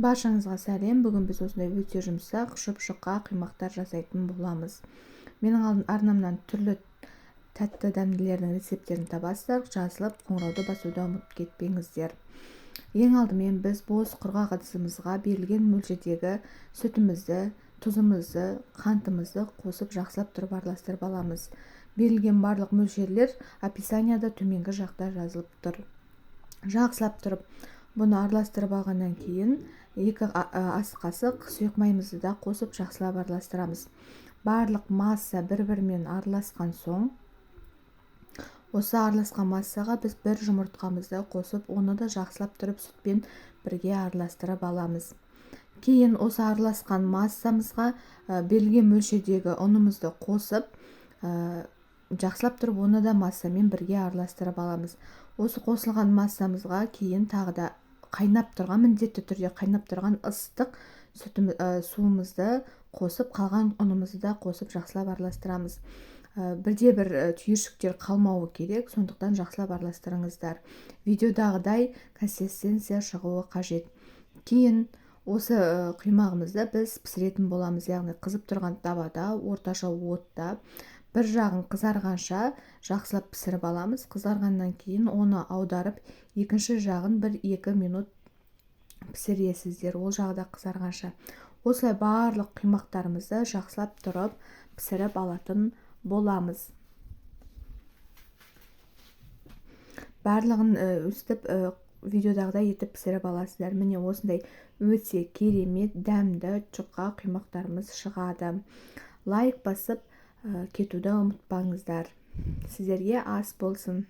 Баршаңызға сәлем. Бүгін біз осындай өте жұмсақ, жұп-жұқа қимақтар жасайтын боламыз. Менің арнамнан түрлі тәтті дәмділердің рецептерін табасыздар. Жазылып, қоңырауды басуды ұмытып кетпеңіздер. Ең алдымен біз бос құрғақ ыдысымызға берілген мөлшердегі сүтімізді, тұзымызды, қантымызды қосып жақсылап тұрып араластырып аламыз. Берілген барлық мөлшерлер описанияда төменгі жақта жазылып тұр. Жақсылап тұрып бұны араластырып алғаннан кейін 2 ас қасық сұйық майымызды да қосып жақсылап араластырамыз. Барлық масса бір-бірімен араласқан соң, осы араласқан массаға біз бір жұмыртқамызды қосып, оны да жақсылап тұрып сүтпен бірге араластырып аламыз. Кейін осы араласқан массамызға берілген мөлшердегі ұнымызды қосып, жақсылап тұрып оны да массамен бірге араластырып аламыз. Осы қосылған массамызға кейін тағы да қайнап тұрған, міндетті түрде қайнап тұрған ыстық суымызды қосып, қалған ұнымызды да қосып жақсылап араластырамыз. Бірде-бір түйіршіктер қалмауы керек, сондықтан жақсылап араластырыңыздар. Видеодағыдай консистенция шығуы қажет. Кейін осы қимағымызды біз пісіретін боламыз, яғни қызып тұрған табада, орташа отта бір жағын қызарғанша жақсылап пісіріп аламыз. Қызарғаннан кейін оны аударып, екінші жағын 1-2 минут пісіресіздер, ол жағы да қызарғанша. Осылай барлық қимақтарымызды жақсылап тұрып пісіріп алатын боламыз. Барлығын өстіп видеодағыдай етіп пісіріп аласыздар. Міне осындай өте керемет, дәмді жұқа қимақтарымыз шығады. Лайк басып кетуді ұмытпаңыздар. Сіздерге ас болсын.